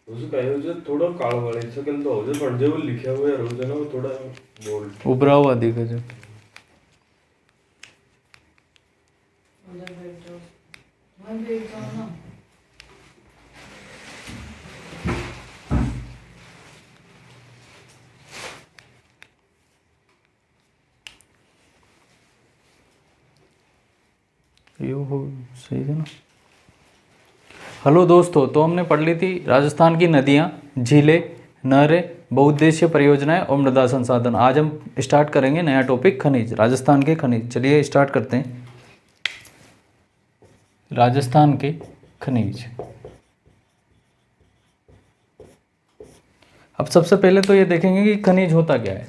उसको काय हो जाए थोड़ा काला वाला इससे क्या तो हो जाए पर जो लिखा हुआ है रोज ना वो थोड़ा बोल्ड उभरा हुआ दिखे जो उधर बैठ जाओ, वहाँ बैठ जाओ ना। ये हो सही है ना। हेलो दोस्तों, तो हमने पढ़ ली थी राजस्थान की नदियाँ, झीलें, नहरें, बहुउद्देशीय परियोजनाएं और मृदा संसाधन। आज हम स्टार्ट करेंगे नया टॉपिक, खनिज, राजस्थान के खनिज। चलिए स्टार्ट करते हैं। राजस्थान के खनिज। अब सबसे पहले तो ये देखेंगे कि खनिज होता क्या है।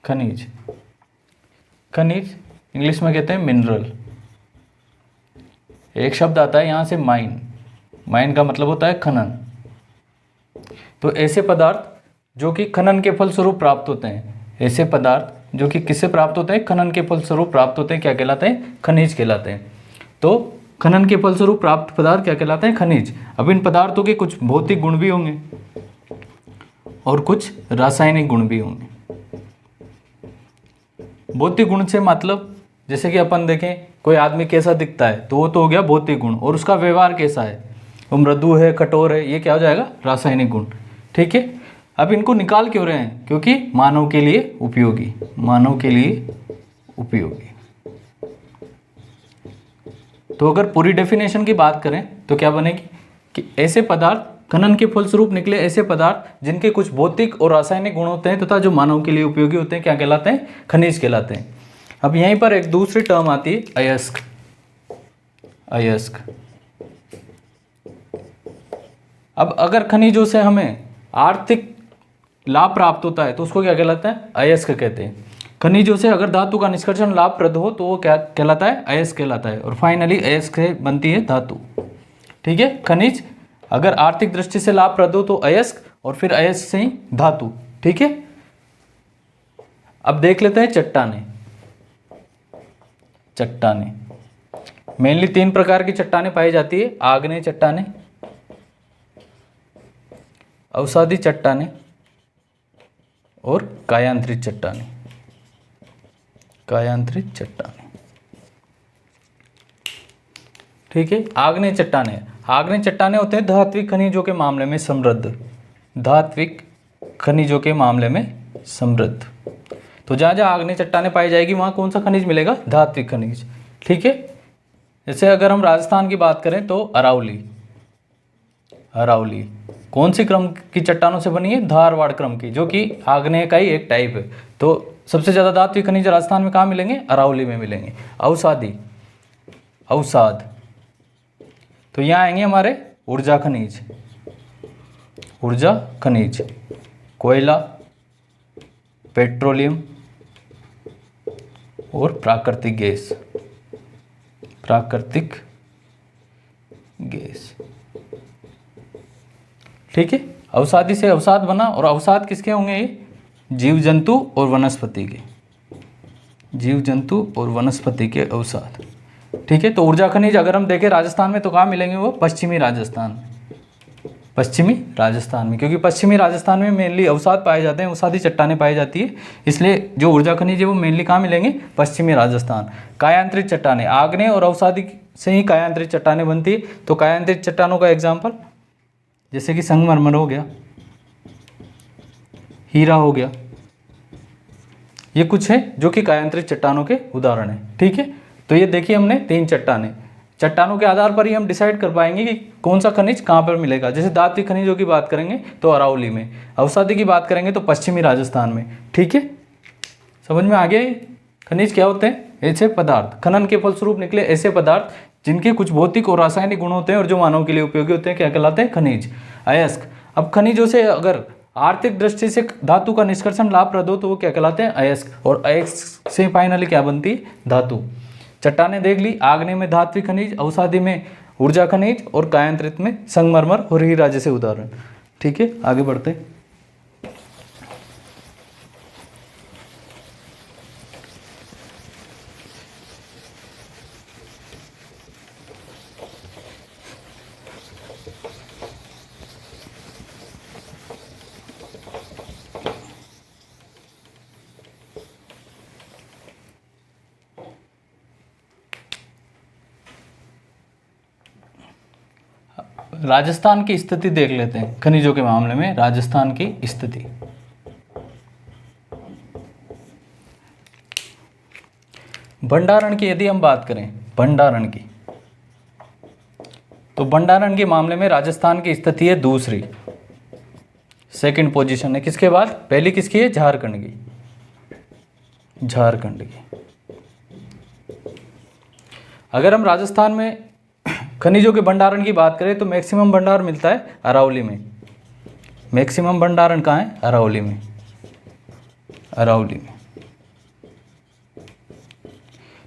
खनिज, खनिज इंग्लिश में कहते हैं मिनरल। एक शब्द आता है यहाँ से माइन। माइन का मतलब होता है खनन। तो ऐसे पदार्थ जो कि खनन के फलस्वरूप प्राप्त होते हैं, ऐसे पदार्थ जो कि किससे प्राप्त होते हैं, खनन के फलस्वरूप प्राप्त होते हैं, क्या कहलाते हैं, खनिज कहलाते हैं। तो खनन के फलस्वरूप प्राप्त पदार्थ क्या कहलाते हैं, खनिज। अब इन पदार्थों के कुछ भौतिक गुण भी होंगे और कुछ रासायनिक गुण भी होंगे। भौतिक गुण से मतलब जैसे कि अपन देखें कोई आदमी कैसा दिखता है तो वो तो हो गया भौतिक गुण, और उसका व्यवहार कैसा है, वो मृदु है, कठोर है, ये क्या हो जाएगा, रासायनिक गुण। ठीक है। अब इनको निकाल क्यों रहे हैं, क्योंकि मानव के लिए उपयोगी, मानव के लिए उपयोगी। तो अगर पूरी डेफिनेशन की बात करें तो क्या बनेगी कि ऐसे पदार्थ, खनन के फलस्वरूप निकले ऐसे पदार्थ जिनके कुछ भौतिक और रासायनिक गुण होते हैं तथा जो मानव के लिए उपयोगी होते हैं, क्या कहलाते हैं, खनिज कहलाते हैं। अब यहीं पर एक दूसरी टर्म आती है अयस्क। अयस्क। अब अगर खनिजों से हमें आर्थिक लाभ प्राप्त होता है तो उसको क्या कहलाता है, अयस्क कहते हैं। खनिजों से अगर धातु का निष्कर्षण लाभप्रद हो तो वो क्या कहलाता है, अयस्क कहलाता है। और फाइनली अयस्क से बनती है धातु। ठीक है। खनिज अगर आर्थिक दृष्टि से लाभप्रद हो तो अयस्क, और फिर अयस्क से ही धातु। ठीक है। अब देख लेते हैं चट्टाने। चट्टाने मेनली 3 प्रकार की चट्टानें पाई जाती है। आग्नेय चट्टानें, अवसादी चट्टानें और कायांतरित चट्टानें। कायांतरित चट्टानें। ठीक है। आग्नेय चट्टानें, आग्नेय चट्टानें होते हैं धात्विक खनिजों के मामले में समृद्ध, धात्विक खनिजों के मामले में समृद्ध। तो जहाँ जहाँ आग्नेय चट्टानें पाई जाएगी वहाँ कौन सा खनिज मिलेगा, धात्विक खनिज। ठीक है। जैसे अगर हम राजस्थान की बात करें तो अरावली। अरावली कौन सी क्रम की चट्टानों से बनी है, धारवाड़ क्रम की, जो कि आग्नेय का ही एक टाइप है। तो सबसे ज़्यादा धात्विक खनिज राजस्थान में कहाँ मिलेंगे, अरावली में मिलेंगे। अवसादी, अवसाद, तो यहाँ आएंगे हमारे ऊर्जा खनिज। ऊर्जा खनिज, कोयला, पेट्रोलियम और प्राकृतिक गैस। प्राकृतिक गैस। ठीक है। अवसादी से अवसाद बना, और अवसाद किसके होंगे, ये जीव जंतु और वनस्पति के, जीव जंतु और वनस्पति के अवसाद। ठीक है। तो ऊर्जा खनिज अगर हम देखें राजस्थान में तो कहाँ मिलेंगे, वो पश्चिमी राजस्थान में, पश्चिमी राजस्थान में, क्योंकि पश्चिमी राजस्थान में मेनली अवसाद पाए जाते हैं, अवसादी चट्टानें पाई जाती है, इसलिए जो ऊर्जा खनिज है वो मेनली कहाँ मिलेंगे, पश्चिमी राजस्थान। कायांतरित चट्टानें, आग्नेय और अवसादी से ही कायांतरित चट्टानें बनती है। तो कायांतरित चट्टानों का एग्जाम्पल जैसे कि संगमरमर हो गया, हीरा हो गया, ये कुछ है जो कि कायांतरित चट्टानों के उदाहरण हैं। ठीक है। तो ये देखिए हमने 3 चट्टानें, चट्टानों के आधार पर ही हम डिसाइड कर पाएंगे कि कौन सा खनिज कहाँ पर मिलेगा। जैसे धात्विक खनिजों की बात करेंगे तो अरावली में, अवसादी की बात करेंगे तो पश्चिमी राजस्थान में। ठीक है। समझ में आ गया खनिज क्या होते हैं, ऐसे पदार्थ, खनन के फलस्वरूप निकले ऐसे पदार्थ जिनके कुछ भौतिक और रासायनिक गुण होते हैं और जो मानव के लिए उपयोगी होते हैं, क्या कहलाते हैं, खनिज। अयस्क। अब खनिजों से अगर आर्थिक दृष्टि से धातु का निष्कर्षण लाभप्रद हो तो वो क्या कहलाते हैं, अयस्क, और अयस्क से फाइनली क्या बनती है, धातु। चट्टानें देख ली, आग्नेय में धात्विक खनिज, अवसादी में ऊर्जा खनिज और कायांतरित में संगमरमर और हीरा जैसे उदाहरण। ठीक है। आगे बढ़ते हैं। राजस्थान की स्थिति देख लेते हैं। खनिजों के मामले में राजस्थान की स्थिति, भंडारण की यदि हम बात करें, भंडारण की, तो भंडारण के मामले में राजस्थान की स्थिति है दूसरी, सेकंड पोजीशन है। किसके बाद? पहली किसकी है? झारखंड की, झारखंड की। अगर हम राजस्थान में खनिजों के भंडारण की बात करें तो मैक्सिमम भंडार मिलता है अरावली में। मैक्सिमम भंडारण कहाँ है? अरावली में, अरावली में।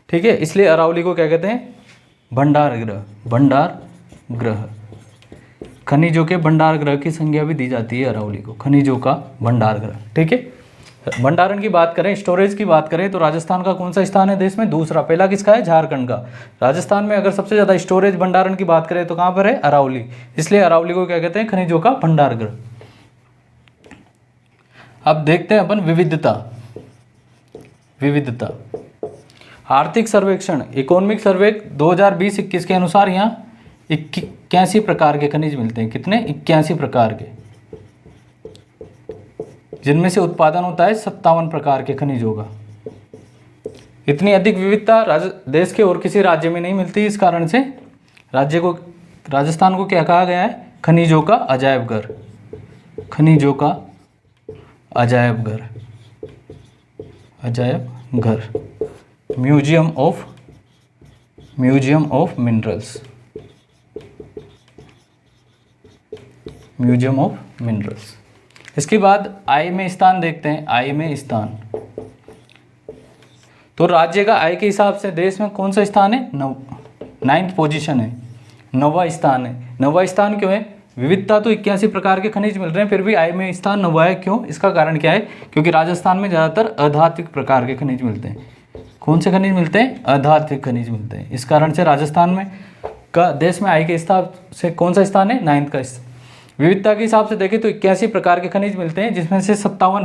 ठीक है, इसलिए अरावली को क्या कहते हैं? भंडार गृह, भंडार गृह। खनिजों के भंडार गृह की संज्ञा भी दी जाती है अरावली को, खनिजों का भंडार गृह। ठीक है, भंडारण की बात करें, स्टोरेज की बात करें तो राजस्थान का कौन सा स्थान है देश में? दूसरा। पहला किसका है? झारखंड का। राजस्थान में अगर सबसे ज़्यादा स्टोरेज भंडारण की बात करें तो कहाँ पर है? अरावली। इसलिए अरावली को क्या कहते हैं? खनिजों का भंडार गृह। अब देखते हैं अपन विविधता, विविधता। आर्थिक सर्वेक्षण, इकोनॉमिक सर्वे 2020-21 के अनुसार यहाँ 81 प्रकार के खनिज मिलते हैं। कितने? 81 प्रकार के, जिनमें से उत्पादन होता है 57 प्रकार के खनिजों का। इतनी अधिक विविधता देश के और किसी राज्य में नहीं मिलती। इस कारण से राज्य को, राजस्थान को क्या कहा गया है? खनिजों का अजायब घर, खनिजों का अजायब घर, अजायब घर, museum of minerals, museum of minerals. इसके बाद आय में स्थान देखते हैं। आय में स्थान, तो राज्य का आय के हिसाब से देश में कौन सा स्थान है? 9th पोजीशन है, 9वां स्थान है। 9वां स्थान क्यों है? विविधता तो 81 प्रकार के खनिज मिल रहे हैं, फिर भी आय में स्थान 9वां है। क्यों? इसका कारण क्या है? क्योंकि राजस्थान में ज़्यादातर अधात्विक प्रकार के खनिज मिलते हैं। कौन से खनिज मिलते हैं? अधात्विक खनिज मिलते हैं। इस कारण से राजस्थान में का देश में आय के हिसाब से कौन सा स्थान है? 9th का स्थान। विविधता के हिसाब से देखें तो 81 प्रकार के खनिज मिलते हैं, जिसमें से 57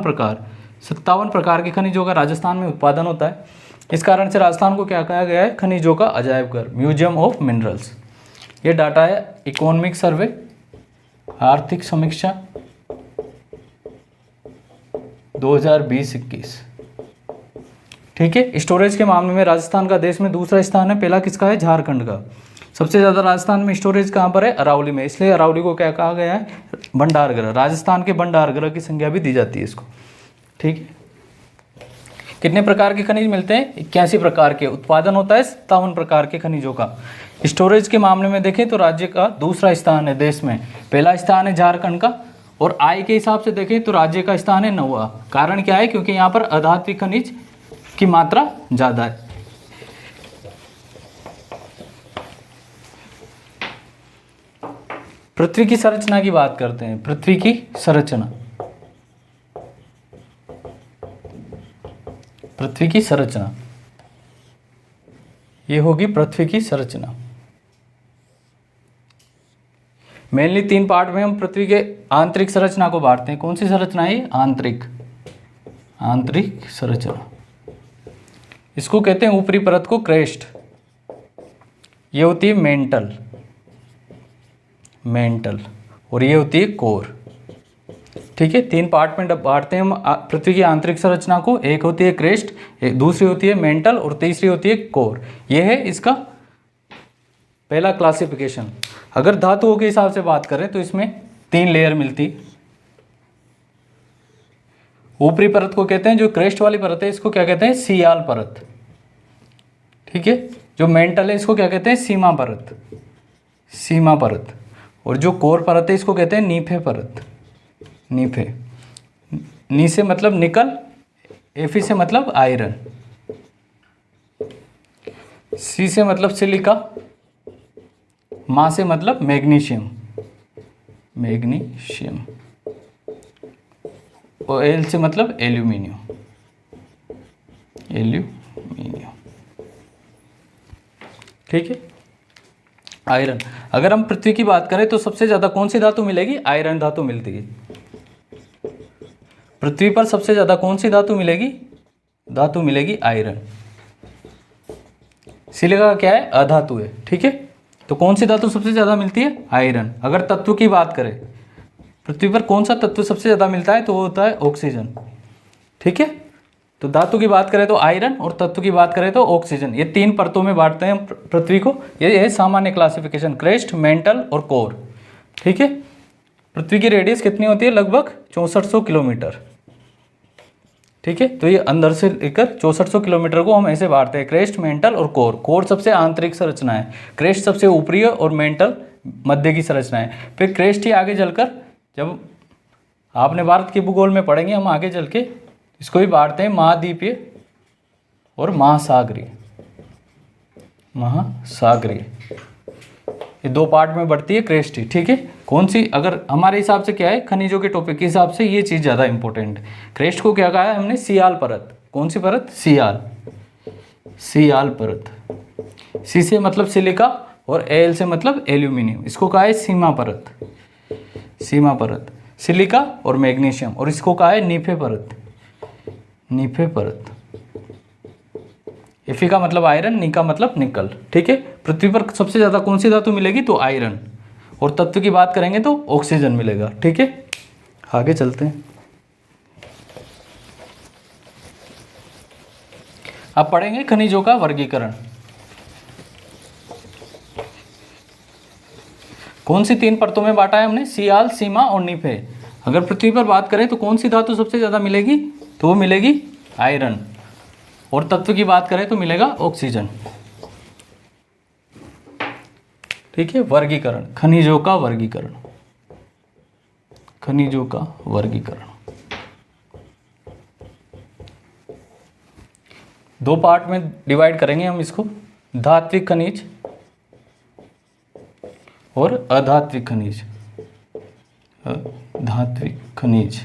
प्रकार के खनिजों का राजस्थान में उत्पादन होता है। इस कारण से राजस्थान को क्या कहा गया है? खनिजों का अजायब घर, म्यूजियम ऑफ मिनरल्स। ये डाटा है इकोनॉमिक सर्वे, आर्थिक समीक्षा 2020-21। ठीक है, स्टोरेज के मामले में राजस्थान का देश में दूसरा स्थान है। पहला किसका है? झारखंड का। सबसे ज़्यादा राजस्थान में स्टोरेज कहाँ पर है? अरावली में। इसलिए अरावली को क्या कहा गया है? भंडार गृह। राजस्थान के भंडार गृह की संज्ञा भी दी जाती है इसको। ठीक है, कितने प्रकार के खनिज मिलते हैं? 81 प्रकार के। उत्पादन होता है 57 प्रकार के खनिजों का। स्टोरेज के मामले में देखें तो राज्य का दूसरा स्थान है देश में, पहला स्थान है झारखंड का। और आय के हिसाब से देखें तो राज्य का स्थान है 9वां। कारण क्या है? क्योंकि यहाँ पर अधात्विक खनिज की मात्रा ज़्यादा है। पृथ्वी की संरचना की बात करते हैं। पृथ्वी की संरचना, पृथ्वी की संरचना, ये होगी पृथ्वी की संरचना। मेनली 3 पार्ट में हम पृथ्वी के आंतरिक संरचना को बांटते हैं। कौन सी संरचना है ये? आंतरिक, आंतरिक संरचना। इसको कहते हैं ऊपरी परत को क्रेस्ट, ये होती है मेंटल, मेंटल, और ये होती है कोर। ठीक है, 3 पार्ट में बांटते हैं हम पृथ्वी की आंतरिक संरचना को। एक होती है क्रेस्ट, दूसरी होती है मेंटल और तीसरी होती है कोर। यह है इसका पहला क्लासिफिकेशन। अगर धातुओं के हिसाब से बात करें तो इसमें 3 लेयर मिलती। ऊपरी परत को कहते हैं, जो क्रेस्ट वाली परत है इसको क्या कहते हैं? सियाल परत। ठीक है, जो मेंटल है इसको क्या कहते हैं? सीमा परत, सीमा परत। और जो कोर परत है इसको कहते हैं नीफे परत, नीफे। नी से मतलब निकल, एफी से मतलब आयरन, सी से मतलब सिलिका, मा से मतलब मैग्नीशियम, मैग्नीशियम, और एल से मतलब एल्यूमिनियम, एल्यूमिनियम। ठीक है, आयरन। अगर हम पृथ्वी की बात करें तो सबसे ज़्यादा कौन सी धातु मिलेगी? आयरन धातु मिलती है। पृथ्वी पर सबसे ज़्यादा कौन सी धातु मिलेगी? धातु मिलेगी आयरन। सिलिका क्या है? अधातु है। ठीक है, तो कौन सी धातु सबसे ज़्यादा मिलती है? आयरन। अगर तत्व की बात करें, पृथ्वी पर कौन सा तत्व सबसे ज़्यादा मिलता है? तो वो होता है ऑक्सीजन। ठीक है, तो धातु की बात करें तो आयरन और तत्व की बात करें तो ऑक्सीजन। ये 3 परतों में बांटते हैं पृथ्वी को। ये है सामान्य क्लासिफिकेशन, क्रेस्ट, मेंटल और कोर। ठीक है, पृथ्वी की रेडियस कितनी होती है? लगभग 6400 किलोमीटर। ठीक है, तो ये अंदर से लेकर 6400 किलोमीटर को हम ऐसे बांटते हैं, क्रेस्ट, मेंटल और कोर। कोर सबसे आंतरिक संरचना है, क्रेस्ट सबसे ऊपरी है और मेंटल मध्य की संरचना है। फिर क्रेस्ट ही आगे चलकर, जब आपने भारत के भूगोल में पढ़ेंगे हम आगे चल के, इसको भी बांटते हैं महाद्वीपीय और महासागरीय। महासागरीय ये 2 पार्ट में बढ़ती है क्रेस्ट ही। ठीक है, कौन सी, अगर हमारे हिसाब से क्या है, खनिजों के टॉपिक के हिसाब से ये चीज़ ज़्यादा इंपॉर्टेंट है। क्रेस्ट को क्या कहा है हमने? सियाल परत। कौन सी परत? सियाल। सियाल परत। सी से मतलब सिलिका और एल से मतलब एल्यूमिनियम। इसको कहा है सीमा परत। सीमा परत, सिलिका और मैग्नीशियम। और इसको कहा है नीफे परत। नीफे परत। एफी का मतलब आयरन, नी का मतलब निकल। ठीक है, पृथ्वी पर सबसे ज़्यादा कौन सी धातु मिलेगी? तो आयरन। और तत्व की बात करेंगे तो ऑक्सीजन मिलेगा। ठीक है, आगे चलते हैं। अब पढ़ेंगे खनिजों का वर्गीकरण। कौन सी 3 परतों में बांटा है हमने? सियाल, सीमा और नीफे। अगर पृथ्वी पर बात करें तो कौन सी धातु सबसे ज़्यादा मिलेगी? तो वो मिलेगी आयरन। और तत्व की बात करें तो मिलेगा ऑक्सीजन। ठीक है, वर्गीकरण, खनिजों का वर्गीकरण। खनिजों का वर्गीकरण 2 पार्ट में डिवाइड करेंगे हम इसको, धात्विक खनिज और अधात्विक खनिज। अधात्विक खनिज।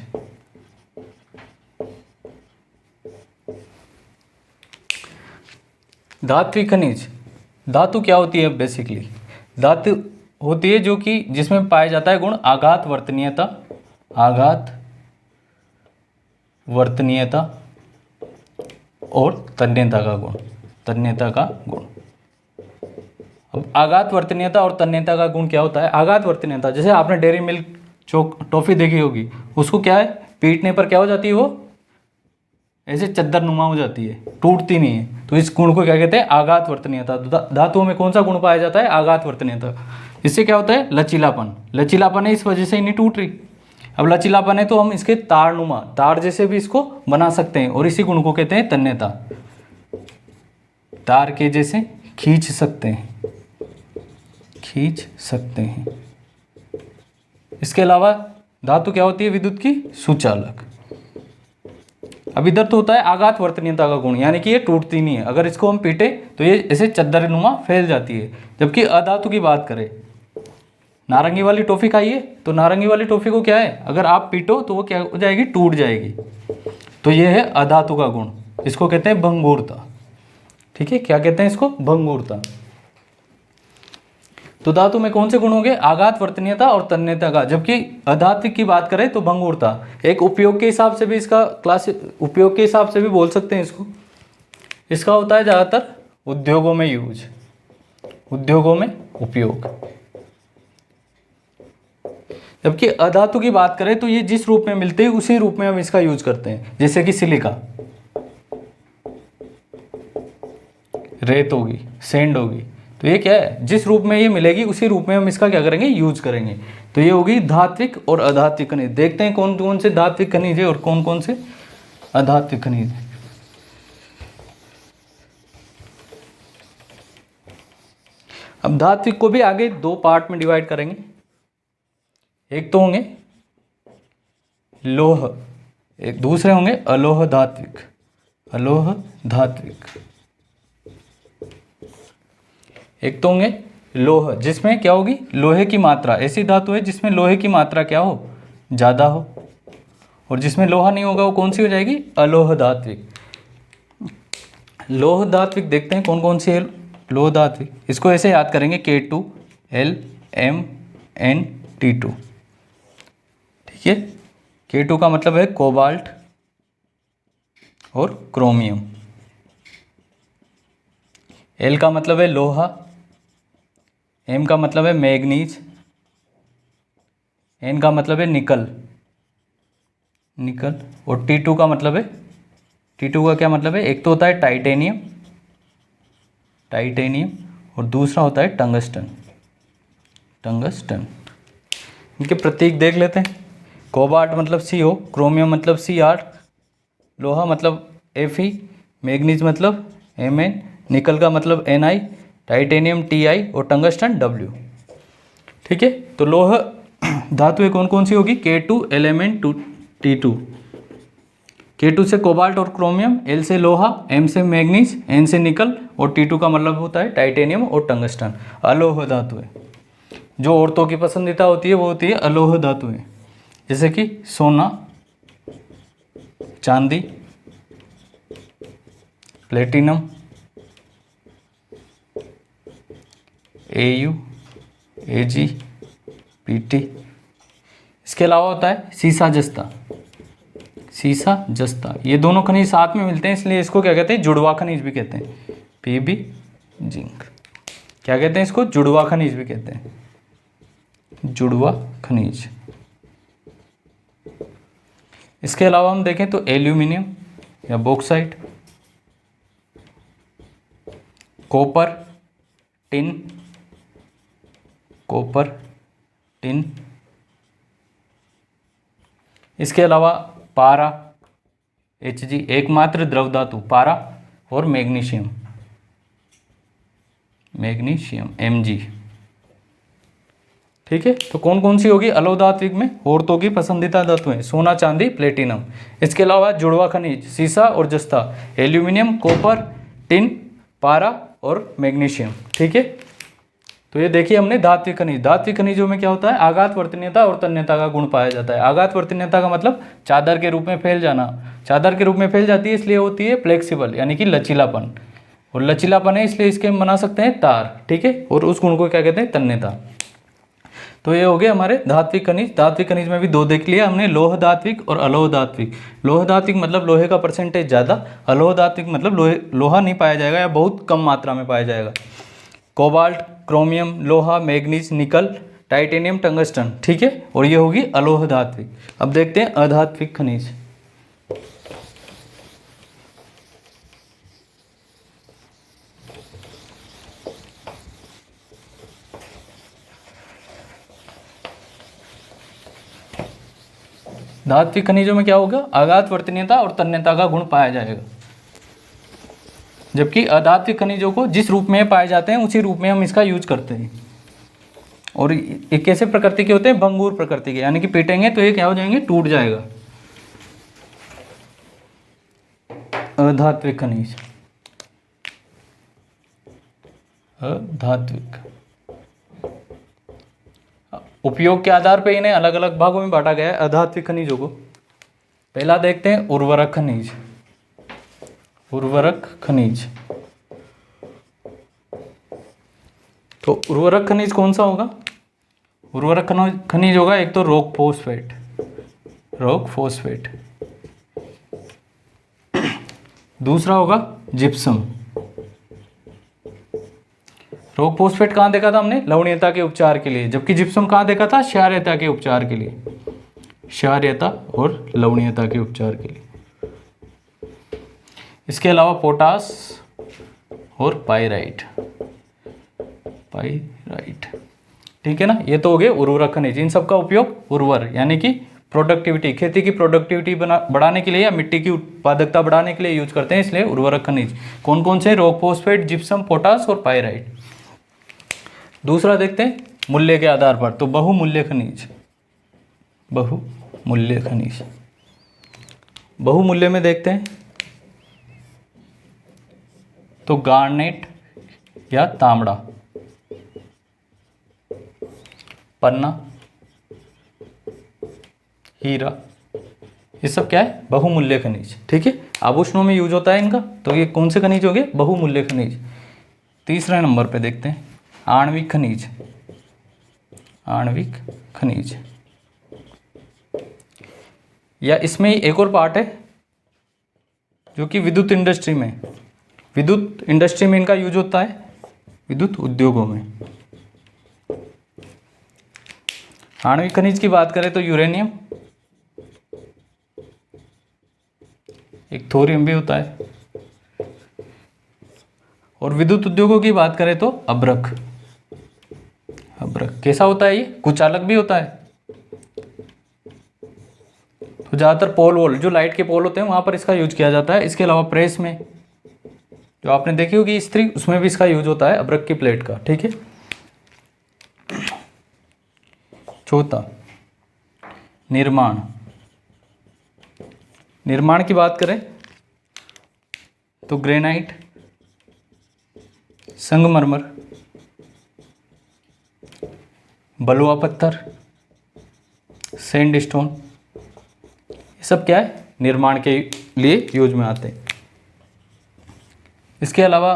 धात्विक खनिज, धातु क्या होती है? बेसिकली धातु होती है जो कि जिसमें पाया जाता है गुण आघात वर्तनीयता। आघात वर्तनीयता और तन्यता का गुण। तन्यता का गुण। अब आघात वर्तनीयता और तन्यता का गुण क्या होता है? आघात वर्तनीयता, जैसे आपने डेयरी मिल्क चौक टॉफी देखी होगी, उसको क्या है, पीटने पर क्या हो जाती है? वो ऐसे चद्दर नुमा हो जाती है, टूटती नहीं है। तो इस गुण को क्या कहते हैं? आघात वर्तनीयता। धातुओं में कौन सा गुण पाया जाता है? आघात वर्तनीयता। इससे क्या होता है? लचीलापन। लचीलापन है, इस वजह से ही नहीं टूट रही। अब लचीलापन है तो हम इसके तार नुमा, तार जैसे भी इसको बना सकते हैं, और इसी गुण को कहते हैं तन्यता। तार के जैसे खींच सकते हैं, खींच सकते हैं। इसके अलावा धातु क्या होती है? विद्युत की सुचालक। अब इधर तो होता है आघात वर्तनीयता का गुण, यानी कि ये टूटती नहीं है। अगर इसको हम पीटे तो ये ऐसे चद्दर नुमा फैल जाती है। जबकि अधातु की बात करें, नारंगी वाली टॉफी खाइए, तो नारंगी वाली टॉफी को क्या है, अगर आप पीटो तो वो क्या हो जाएगी? टूट जाएगी। तो ये है अधातु का गुण, इसको कहते हैं भंगुरता। ठीक है, क्या कहते हैं इसको? भंगुरता। तो धातु में कौन से गुण होंगे? आघात वर्तनीयता और तन्यता का। जबकि अधात्विक की बात करें तो भंगुरता। एक उपयोग के हिसाब से भी इसका उपयोग के हिसाब से भी बोल सकते हैं इसको। इसका होता है ज़्यादातर उद्योगों में यूज, उद्योगों में उपयोग। जबकि अधातु की बात करें तो ये जिस रूप में मिलते हैं उसी रूप में हम इसका यूज करते हैं। जैसे कि सिलिका, रेत होगी, सैंड होगी, तो ये क्या है? जिस रूप में ये मिलेगी उसी रूप में हम इसका क्या करेंगे? यूज करेंगे। तो ये होगी धात्विक और अधात्विक खनिज। देखते हैं कौन कौन से धात्विक खनिज है और कौन कौन से अधात्विक खनिज है। अब धात्विक को भी आगे 2 पार्ट में डिवाइड करेंगे। एक तो होंगे लोह, एक दूसरे होंगे अलोह धात्विक। अलोह धात्विक। एक तो होंगे लोह, जिसमें क्या होगी? लोहे की मात्रा। ऐसी धातु है जिसमें लोहे की मात्रा क्या हो? ज़्यादा हो। और जिसमें लोहा नहीं होगा वो कौन सी हो जाएगी? अलोह धात्विक। लोह धात्विक देखते हैं कौन कौन सी है लोह धात्विक। इसको ऐसे याद करेंगे K2LMNT2। ठीक है, K2 का मतलब है कोबाल्ट और क्रोमियम। L का मतलब है लोहा एम का मतलब है मैग्नीज, एन का मतलब है निकल, निकल, और T2 का मतलब है, T2 का क्या मतलब है, एक तो होता है टाइटेनियम, टाइटेनियम, और दूसरा होता है टंगस्टन, टंगस्टन। इनके प्रतीक देख लेते हैं। कोबाल्ट मतलब CO, क्रोमियम मतलब Cr, लोहा मतलब Fe, मैग्नीज मतलब Mn, निकल का मतलब Ni, टाइटेनियम Ti और टंगस्टन W। ठीक है, तो लोह धातुएं कौन कौन सी होगी, K2 Lmn T2, K2 से कोबाल्ट और क्रोमियम, L से लोहा, M से मैग्नीज, N से निकल, और T2 का मतलब होता है टाइटेनियम और टंगस्टन। अलोह धातुएं, जो औरतों की पसंदीदा होती है वो होती है अलोह धातुएं, जैसे कि सोना, चांदी, प्लेटिनम, AU, AG, PT। इसके अलावा होता है सीसा जस्ता, सीसा जस्ता, ये दोनों खनिज साथ में मिलते हैं, इसलिए इसको क्या कहते हैं, जुड़वा खनिज भी कहते हैं। PB जिंक, क्या कहते हैं इसको, जुड़वा खनिज भी कहते हैं, जुड़वा खनिज। इसके अलावा हम देखें तो एल्यूमिनियम या bauxite, copper, tin, copper, tin. इसके अलावा पारा, Hg, एकमात्र द्रव धातु पारा, और मैग्नीशियम, मैग्नीशियम Mg। ठीक है, तो कौन कौन सी होगी अलोह धात्विक में, औरतों की पसंदीदा धातुएं सोना, चांदी, प्लेटिनम। इसके अलावा जुड़वा खनिज सीसा और जस्ता, एल्यूमिनियम, कॉपर, टिन, पारा और मैग्नीशियम। ठीक है, तो ये देखिए हमने धात्विक खनिज। धात्विक खनिजों में क्या होता है, आघात वर्तनीयता और तन्यता का गुण पाया जाता है। आघात वर्तनीयता का मतलब चादर के रूप में फैल जाना, चादर के रूप में फैल जाती है इसलिए होती है फ्लेक्सिबल, यानी कि लचीलापन, और लचीलापन है इसलिए इसके हम बना सकते हैं तार। ठीक है, और उस गुण को क्या कहते हैं, तन्यता। तो ये हो गए हमारे धात्विक खनिज। धात्विक खनिज में भी दो देख लिया हमने, लोह धात्विक और अलोह धात्विक। लोह धात्विक मतलब लोहे का परसेंटेज ज़्यादा, अलोह धात्विक मतलब लोहा नहीं पाया जाएगा या बहुत कम मात्रा में पाया जाएगा। कोबाल्ट, क्रोमियम, लोहा, मैग्नीज, निकल, टाइटेनियम, टंगस्टन। ठीक है, और ये होगी अलोह धात्विक। अब देखते हैं अधात्विक खनिज। धात्विक खनिजों में क्या होगा, आघात वर्तनीयता और तन्यता का गुण पाया जाएगा, जबकि अधात्विक खनिजों को जिस रूप में पाए जाते हैं उसी रूप में हम इसका यूज करते हैं। और ये कैसे प्रकृति के होते हैं, भंगुर प्रकृति के, यानी कि पीटेंगे तो ये क्या हो जाएंगे, टूट जाएगा। अधात्विक खनिज, अधात्विक। उपयोग के आधार पर इन्हें अलग अलग भागों में बांटा गया है अधात्विक खनिजों को। पहला देखते हैं उर्वरक खनिज। उर्वरक खनिज, तो उर्वरक खनिज कौन सा होगा, उर्वरक खनिज होगा एक तो रॉक फॉस्फेट, रॉक फॉस्फेट। दूसरा होगा जिप्सम। रॉक फॉस्फेट कहाँ देखा था हमने, लवणीयता के उपचार के लिए, जबकि जिप्सम कहाँ देखा था, क्षारीयता के उपचार के लिए, क्षारीयता और लवणीयता के उपचार के लिए। इसके अलावा पोटास और पाइराइट, पाइराइट। ठीक है ना, ये तो हो गए उर्वरक खनिज। इन सब का उपयोग उर्वर यानी कि प्रोडक्टिविटी, खेती की प्रोडक्टिविटी बढ़ाने के लिए या मिट्टी की उत्पादकता बढ़ाने के लिए यूज करते हैं, इसलिए उर्वरक खनिज कौन कौन से, रॉक फॉस्फेट, जिप्सम, पोटास और पाइराइट। दूसरा देखते हैं मूल्य के आधार पर, तो बहुमूल्य खनिज। बहुमूल्य खनिज, बहुमूल्य में देखते हैं तो गार्नेट या तांबड़ा, पन्ना, हीरा, ये सब क्या है, बहुमूल्य खनिज। ठीक है, आभूषणों में यूज होता है इनका, तो ये कौन से खनिज हो गए, बहुमूल्य खनिज। तीसरे नंबर पे देखते हैं आणविक खनिज। आणविक खनिज, या इसमें एक और पार्ट है जो कि विद्युत इंडस्ट्री में, विद्युत इंडस्ट्री में इनका यूज होता है, विद्युत उद्योगों में। आणविक खनिज की बात करें तो यूरेनियम, एक थोरियम भी होता है। और विद्युत उद्योगों की बात करें तो अभ्रक। अभ्रक कैसा होता है ये? कुचालक भी होता है। तो ज़्यादातर पोल वोल जो लाइट के पोल होते हैं वहाँ पर इसका यूज किया जाता है। इसके अलावा प्रेस में जो आपने देखी होगी इस्त्री, उसमें भी इसका यूज होता है अभ्रक की प्लेट का। ठीक है। चौथा निर्माण। निर्माण की बात करें तो ग्रेनाइट, संगमरमर, बलुआ पत्थर, सैंडस्टोन, ये सब क्या है? निर्माण के लिए यूज में आते हैं। इसके अलावा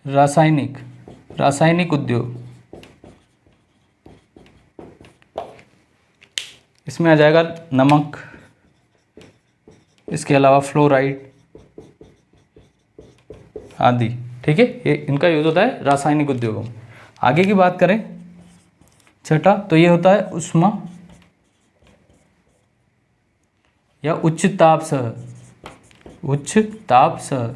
रासायनिक उद्योग, इसमें आ जाएगा नमक, इसके अलावा फ्लोराइड आदि। ठीक है, ये इनका यूज होता है रासायनिक उद्योगों में। आगे की बात करें छठा, तो ये होता है उष्मा या उच्च ताप सह,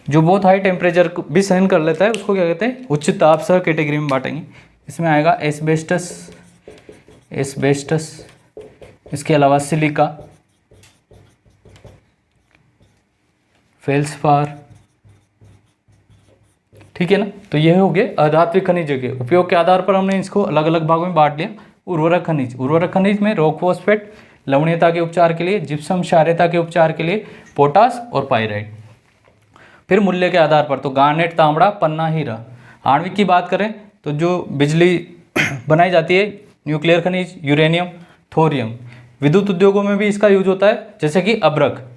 जो बहुत हाई टेम्परेचर को भी सहन कर लेता है उसको क्या कहते हैं? उच्च ताप सह कैटेगरी में बांटेंगे। इसमें आएगा एस्बेस्टस, इसके अलावा सिलिका, फेल्सपार। ठीक है ना। तो यह हो गए अधात्विक खनिजों के उपयोग के आधार पर हमने इसको अलग अलग भागों में बांट लिया। उर्वरक खनिज में रॉक फॉस्फेट लवणीयता के उपचार के लिए, जिप्सम क्षारीयता के उपचार के लिए, पोटास और पाइराइट। फिर मूल्य के आधार पर तो गार्नेट, तांबड़ा, पन्ना, हीरा। आणविक की बात करें तो जो बिजली बनाई जाती है, न्यूक्लियर खनिज, यूरेनियम, थोरियम। विद्युत उद्योगों में भी इसका यूज होता है, जैसे कि अभ्रक।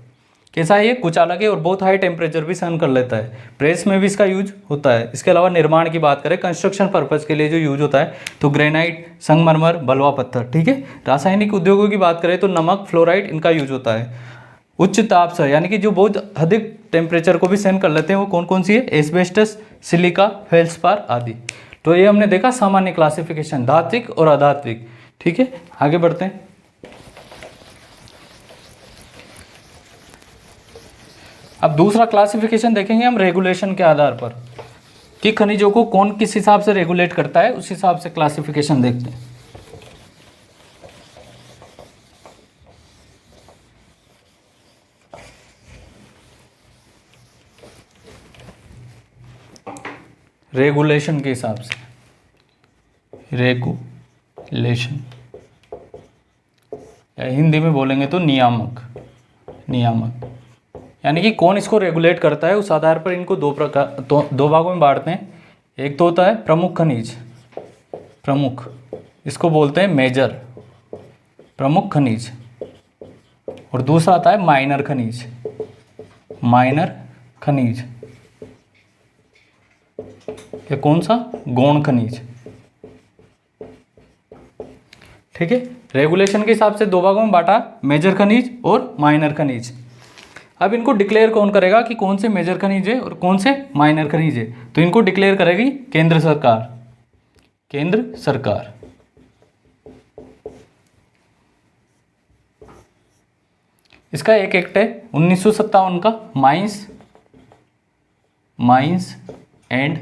कैसा है ये? कुचालक है और बहुत हाई टेम्परेचर भी सहन कर लेता है। प्रेस में भी इसका यूज होता है। इसके अलावा निर्माण की बात करें, कंस्ट्रक्शन पर्पस के लिए जो यूज होता है तो ग्रेनाइट, संगमरमर, बलुआ पत्थर। ठीक है। रासायनिक उद्योगों की बात करें तो नमक, फ्लोराइड, इनका यूज होता है। उच्च ताप से यानी कि जो बहुत अधिक टेम्परेचर को भी सहन कर लेते हैं वो कौन कौन सी है? एस्बेस्टस, सिलिका, फेल्सपार आदि। तो ये हमने देखा सामान्य क्लासिफिकेशन, धात्विक और अधात्विक। ठीक है, आगे बढ़ते हैं। अब दूसरा क्लासिफिकेशन देखेंगे हम रेगुलेशन के आधार पर कि खनिजों को कौन किस हिसाब से रेगुलेट करता है, उस हिसाब से क्लासिफिकेशन देखते हैं। रेगुलेशन के हिसाब से, रेगुलेशन या हिंदी में बोलेंगे तो नियामक। यानी कि कौन इसको रेगुलेट करता है, उस आधार पर इनको दो भागों में बांटते हैं। एक तो होता है प्रमुख खनिज, इसको बोलते हैं मेजर, प्रमुख खनिज। और दूसरा आता है माइनर खनिज, ये कौन सा? गौण खनिज। ठीक है। रेगुलेशन के हिसाब से दो भागों में बांटा, मेजर खनिज और माइनर खनिज। अब इनको डिक्लेयर कौन करेगा कि कौन से मेजर खनिज है और कौन से माइनर खनिज है? तो इनको डिक्लेयर करेगी केंद्र सरकार। इसका एक एक्ट है 1957 का, mines and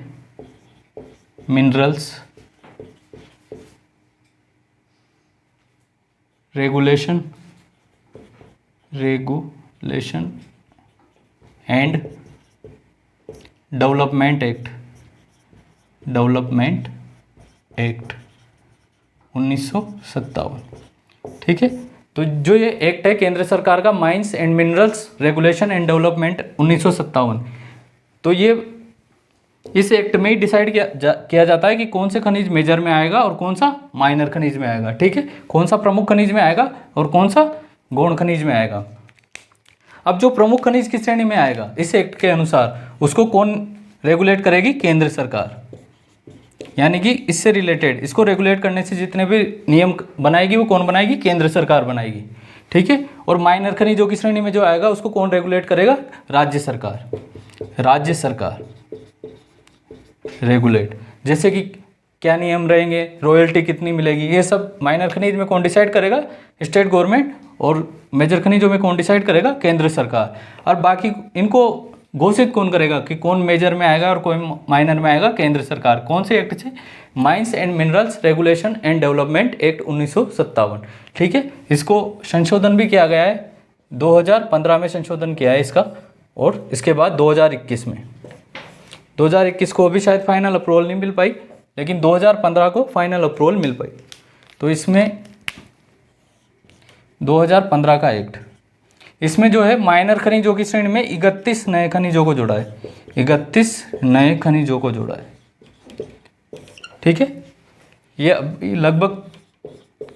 minerals regulation and development act 1957। ठीक है। तो जो ये एक्ट है केंद्र सरकार का, mines and minerals regulation and development 1957, तो ये इस एक्ट में ही डिसाइड किया जाता है कि कौन से खनिज मेजर में आएगा और कौन सा माइनर खनिज में आएगा। ठीक है। कौन सा प्रमुख खनिज में आएगा और कौन सा गौण खनिज में आएगा। अब जो प्रमुख खनिज की श्रेणी में आएगा इस एक्ट के अनुसार, उसको कौन रेगुलेट करेगी? केंद्र सरकार। यानी कि इससे रिलेटेड, इसको रेगुलेट करने से जितने भी नियम बनाएगी वो कौन बनाएगी? केंद्र सरकार बनाएगी। ठीक है। और माइनर खनिजों की श्रेणी में जो आएगा उसको कौन रेगुलेट करेगा? राज्य सरकार रेगुलेट। जैसे कि क्या नियम रहेंगे, रॉयल्टी कितनी मिलेगी, ये सब माइनर खनिज में कौन डिसाइड करेगा, स्टेट गवर्नमेंट, और मेजर खनिजों में कौन डिसाइड करेगा, केंद्र सरकार। और बाकी इनको घोषित कौन करेगा कि कौन मेजर में आएगा और कौन माइनर में आएगा, केंद्र सरकार। कौन से एक्ट से, mines and minerals regulation and development act 1957। ठीक है, इसको संशोधन भी किया गया है, 2015 में संशोधन किया है इसका, और इसके बाद 2021 में, 2021 को अभी शायद फाइनल अप्रूवल नहीं मिल पाई, लेकिन 2015 को फाइनल अप्रूवल मिल पाई। तो इसमें 2015 का एक्ट, इसमें जो है माइनर खनिजों की श्रेणी में 31 नए खनिजों को जोड़ा है, 31 नए खनिजों को जोड़ा है। ठीक है, ये लगभग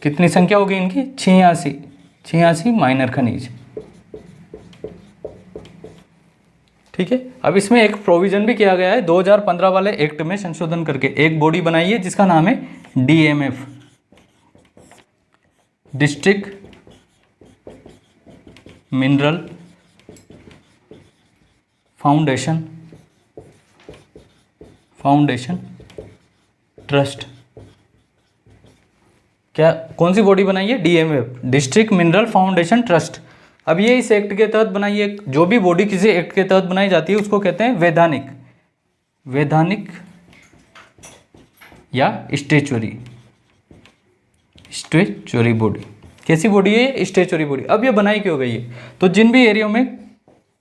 कितनी संख्या होगी इनकी, 86 माइनर खनिज। ठीक है, अब इसमें एक प्रोविजन भी किया गया है 2015 वाले एक्ट में संशोधन करके, एक बॉडी बनाई है जिसका नाम है DMF, district mineral foundation trust. क्या, कौन सी बॉडी बनाई है, DMF, district mineral foundation trust. अब ये इस एक्ट के तहत बनाई है, जो भी बॉडी किसी एक्ट के तहत बनाई जाती है उसको कहते हैं वैधानिक या स्टैच्यूटरी बॉडी। कैसी बॉडी है ये, स्टैच्यूटरी बॉडी। अब ये बनाई क्यों गई है, तो जिन भी एरिया में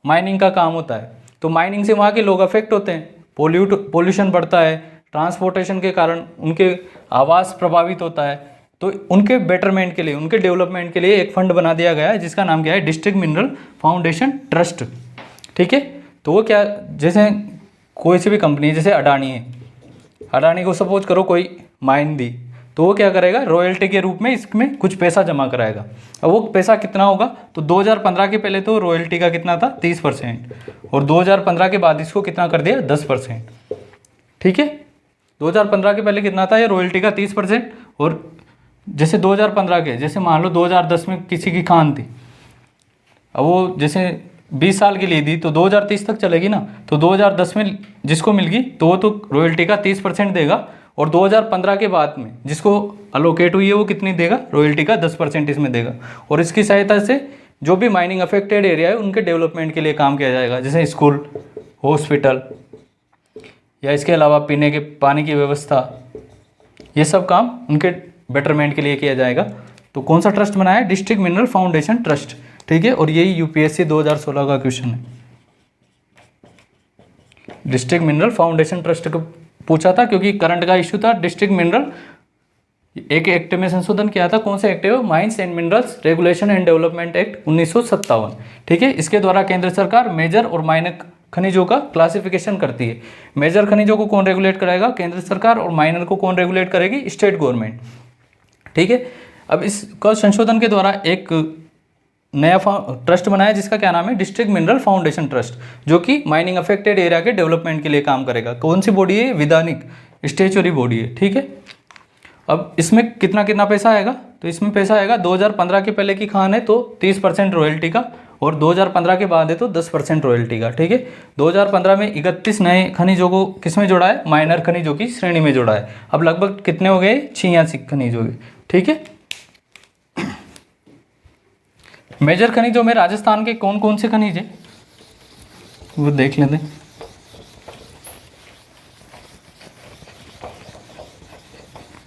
माइनिंग का काम होता है, तो माइनिंग से वहाँ के लोग अफेक्ट होते हैं, पोल्यूशन बढ़ता है, ट्रांसपोर्टेशन के कारण उनके आवास प्रभावित होता है, तो उनके बेटरमेंट के लिए, उनके डेवलपमेंट के लिए एक फंड बना दिया गया है जिसका नाम क्या है, डिस्ट्रिक्ट मिनरल फाउंडेशन ट्रस्ट। ठीक है, तो वो क्या, जैसे कोई सी भी कंपनी, जैसे अडानी है, अडानी को सपोज करो कोई माइन दी, तो वो क्या करेगा, रॉयल्टी के रूप में इसमें कुछ पैसा जमा कराएगा। अब वो पैसा कितना होगा, तो 2015 के पहले तो रॉयल्टी का कितना था, 30%, और 2015 के बाद इसको कितना कर दिया, 10%। ठीक है, 2015 के पहले कितना था ये रॉयल्टी का, 30%, और जैसे 2015 के, जैसे मान लो 2010 में किसी की खान थी, अब वो जैसे 20 साल के लिए दी तो 2030 तक चलेगी ना, तो 2010 में जिसको मिल गई तो वो तो रॉयल्टी का 30% देगा, और 2015 के बाद में जिसको अलोकेट हुई है वो कितनी देगा, रॉयल्टी का 10% इसमें देगा। और इसकी सहायता से जो भी माइनिंग अफेक्टेड एरिया है उनके डेवलपमेंट के लिए काम किया जाएगा, जैसे स्कूल, हॉस्पिटल, या इसके अलावा पीने के पानी की व्यवस्था, ये सब काम उनके बेटरमेंट के लिए किया जाएगा। तो कौन सा ट्रस्ट बनाया है, डिस्ट्रिक्ट मिनरल फाउंडेशन ट्रस्ट। ठीक है, और यही यूपीएससी 2016 का क्वेश्चन है, डिस्ट्रिक्ट मिनरल फाउंडेशन ट्रस्ट को पूछा था, क्योंकि करंट का इश्यू था डिस्ट्रिक्ट मिनरल, एक एक्ट में संशोधन किया था। कौन सा एक्ट है वो, mines and minerals regulation and development act 1957। ठीक है, इसके द्वारा केंद्र सरकार मेजर और माइनर खनिजों का क्लासिफिकेशन करती है। मेजर खनिजों को कौन रेगुलेट कराएगा, केंद्र सरकार, और माइनर को कौन रेगुलेट करेगी, स्टेट गवर्नमेंट। ठीक है, अब इसका संशोधन के द्वारा एक नया ट्रस्ट बनाया जिसका क्या नाम है, डिस्ट्रिक्ट मिनरल फाउंडेशन ट्रस्ट, जो कि माइनिंग अफेक्टेड एरिया के डेवलपमेंट के लिए काम करेगा। कौन सी बॉडी है, विधानिक स्टैच्यूटरी बॉडी है। ठीक है, अब इसमें कितना कितना पैसा आएगा, तो इसमें पैसा आएगा 2015 के पहले की खान है तो 30% रॉयल्टी का, और 2015 के बाद है तो 10% रॉयल्टी का। ठीक है, 2015 में 31 नए खनिजों को किसमें जोड़ा है, माइनर खनिजों की श्रेणी में जोड़ा है। अब लगभग कितने हो गए, 86 खनिज हो गए। ठीक है, मेजर खनिजों में राजस्थान के कौन कौन से खनिज है वो देख लेते हैं।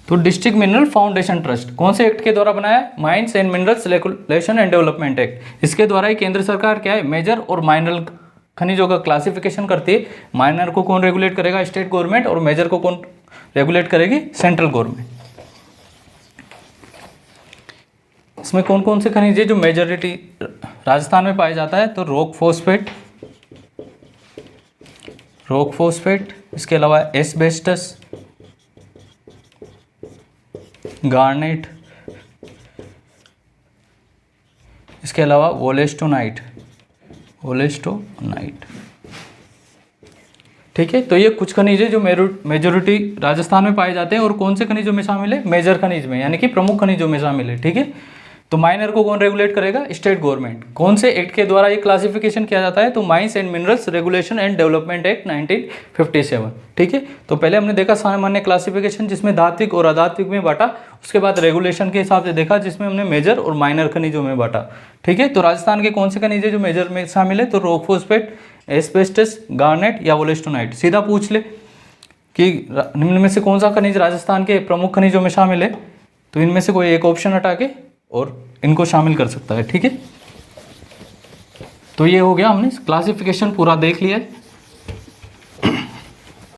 तो डिस्ट्रिक्ट मिनरल फाउंडेशन ट्रस्ट कौन से एक्ट के द्वारा बनाया है, mines and minerals regulation and development act. इसके द्वारा ही केंद्र सरकार क्या है, मेजर और माइनर खनिजों का क्लासिफिकेशन करती है। माइनर को कौन रेगुलेट करेगा, स्टेट गवर्नमेंट, और मेजर को कौन रेगुलेट करेगी, सेंट्रल गवर्नमेंट। इसमें कौन कौन से खनिज है जो मेजॉरिटी राजस्थान में पाया जाता है, तो रॉक फॉस्फेट, इसके अलावा एस्बेस्टस, गार्नेट, इसके अलावा वोलेस्टोनाइट। ठीक है, तो ये कुछ खनिज है जो मेजॉरिटी राजस्थान में पाए जाते हैं, और कौन से खनिजों में शामिल है, मेजर खनिज में, यानी कि प्रमुख खनिजों में शामिल है। ठीक है, तो माइनर को कौन रेगुलेट करेगा? State government. कौन से एक्ट के द्वारा ये क्लासिफिकेशन किया जाता है? तो mines and minerals regulation and development act 1957। ठीक है, तो पहले हमने देखा सामान्य क्लासिफिकेशन जिसमें धात्विक और अधात्विक में बांटा, उसके बाद रेगुलेशन के हिसाब से देखा जिसमें हमने मेजर और माइनर खनिजों में बांटा। ठीक है, तो राजस्थान के कौन से खनिज है जो मेजर में शामिल है? तो रॉक फॉस्फेट, एस्बेस्टस, गार्नेट या वोलेस्टोनाइट। सीधा पूछ ले कि निम्न में से कौन सा खनिज राजस्थान के प्रमुख खनिजों में शामिल है, तो इनमें से कोई एक ऑप्शन हटा के और इनको शामिल कर सकता है। ठीक है, तो ये हो गया, हमने क्लासिफिकेशन पूरा देख लिया है।